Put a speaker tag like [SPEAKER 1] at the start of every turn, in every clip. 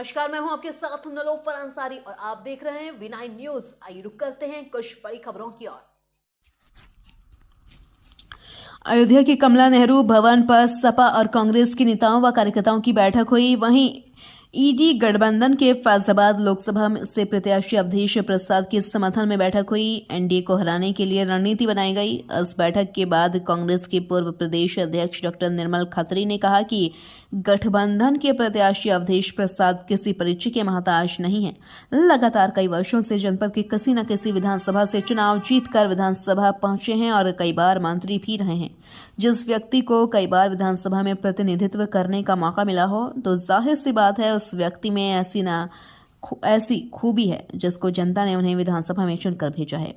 [SPEAKER 1] नमस्कार, मैं हूं आपके साथ नलोफर अंसारी और आप देख रहे हैं V9 न्यूज। आइए रुक करते हैं कुछ बड़ी खबरों की ओर। अयोध्या के कमला नेहरू भवन पर सपा और कांग्रेस के नेताओं व कार्यकर्ताओं की बैठक हुई। वहीं ईडी गठबंधन के फैजाबाद लोकसभा से प्रत्याशी अवधेश प्रसाद के समर्थन में बैठक हुई। एनडीए को हराने के लिए रणनीति बनाई गई। इस बैठक के बाद कांग्रेस के पूर्व प्रदेश अध्यक्ष डॉक्टर निर्मल खत्री ने कहा कि गठबंधन के प्रत्याशी अवधेश प्रसाद किसी परिचय के मोहताज नहीं है। लगातार कई वर्षों से जनपद के किसी न किसी विधानसभा से चुनाव जीतकर विधानसभा पहुंचे हैं और कई बार मंत्री भी रहे हैं। जिस व्यक्ति को कई बार विधानसभा में प्रतिनिधित्व करने का मौका मिला हो तो जाहिर सी बात है उस व्यक्ति में ऐसी खूबी है जिसको जनता ने उन्हें विधानसभा में चुनकर भेजा है।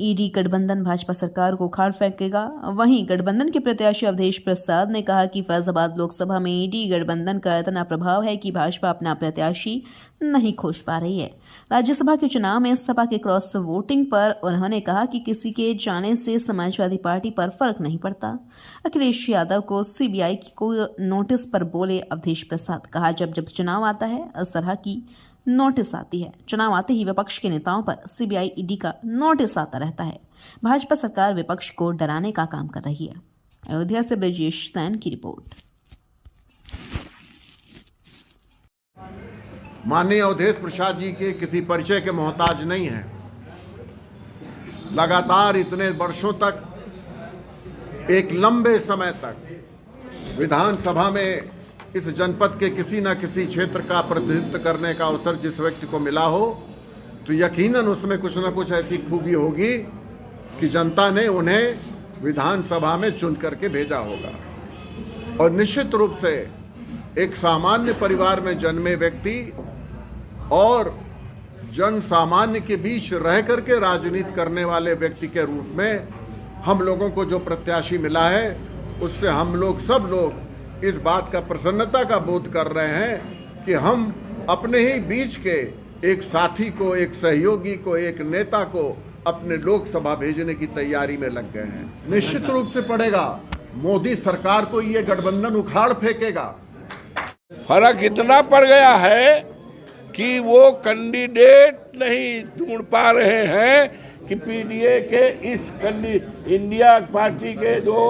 [SPEAKER 1] ईडी गठबंधन भाजपा सरकार को उखाड़ फेंकेगा। वहीं गठबंधन के प्रत्याशी अवधेश प्रसाद ने कहा कि फैजाबाद लोकसभा में ईडी गठबंधन का इतना प्रभाव है कि भाजपा अपना प्रत्याशी नहीं खोज पा रही है। राज्यसभा के चुनाव में सपा के क्रॉस वोटिंग पर उन्होंने कहा कि किसी के जाने से समाजवादी पार्टी पर फर्क नहीं पड़ता। अखिलेश यादव को सीबीआई की कोई नोटिस पर बोले अवधेश प्रसाद। कहा जब जब चुनाव आता है इस तरह की नोटिस आती है। चुनाव आते ही विपक्ष के नेताओं पर सीबीआई ईडी का नोटिस आता रहता है। भाजपा सरकार विपक्ष को डराने का काम कर रही है। अयोध्या से ब्रजेश सैन की रिपोर्ट।
[SPEAKER 2] माननीय अवधेश प्रसाद जी के किसी परिचय के मोहताज नहीं है। लगातार इतने वर्षों तक, एक लंबे समय तक विधानसभा में इस जनपद के किसी न किसी क्षेत्र का प्रतिनिधित्व करने का अवसर जिस व्यक्ति को मिला हो तो यकीनन उसमें कुछ न कुछ ऐसी खूबी होगी कि जनता ने उन्हें विधानसभा में चुन करके भेजा होगा। और निश्चित रूप से एक सामान्य परिवार में जन्मे व्यक्ति और जन सामान्य के बीच रह करके राजनीति करने वाले व्यक्ति के रूप में हम लोगों को जो प्रत्याशी मिला है उससे हम लोग सब लोग इस बात का प्रसन्नता का बोध कर रहे हैं कि हम अपने ही बीच के एक साथी को, एक सहयोगी को, एक नेता को अपने लोकसभा भेजने की तैयारी में लग गए हैं। निश्चित रूप से पड़ेगा। मोदी सरकार को ये गठबंधन उखाड़ फेंकेगा।
[SPEAKER 3] फर्क इतना पड़ गया है कि वो कैंडिडेट नहीं ढूंढ पा रहे हैं कि पीडीए के इस इंडिया पार्टी के जो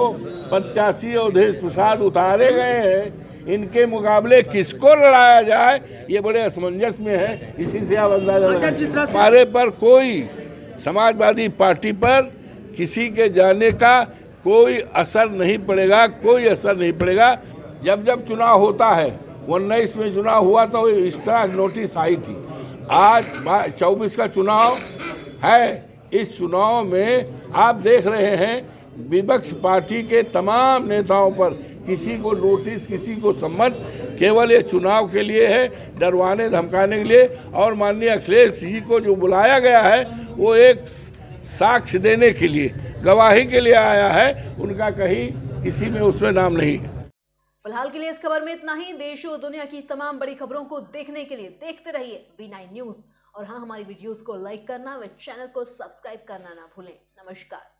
[SPEAKER 3] प्रत्याशी अवधेश प्रसाद उतारे गए हैं इनके मुकाबले किसको लड़ाया जाए, ये बड़े असमंजस में है। इसी से आप अंदाजा लगाएं। हमारे पर कोई समाजवादी पार्टी पर किसी के जाने का कोई असर नहीं पड़ेगा, कोई असर नहीं पड़ेगा। जब जब चुनाव होता है, 19 में चुनाव हुआ तो इस तरह नोटिस आई थी। आज 24 का चुनाव है। इस चुनाव में आप देख रहे हैं विपक्ष पार्टी के तमाम नेताओं पर किसी को नोटिस, किसी को सम्मत, केवल ये चुनाव के लिए है, डरवाने धमकाने के लिए। और माननीय अखिलेश जी को जो बुलाया गया है वो एक साक्ष्य देने के लिए, गवाही के लिए आया है। उनका कहीं किसी में उसमें नाम नहीं है।
[SPEAKER 1] फिलहाल के लिए इस खबर में इतना ही। देश और दुनिया की तमाम बड़ी खबरों को देखने के लिए देखते रहिए V9 न्यूज। और हाँ, हमारी वीडियोस को लाइक करना व चैनल को सब्सक्राइब करना ना भूलें। नमस्कार।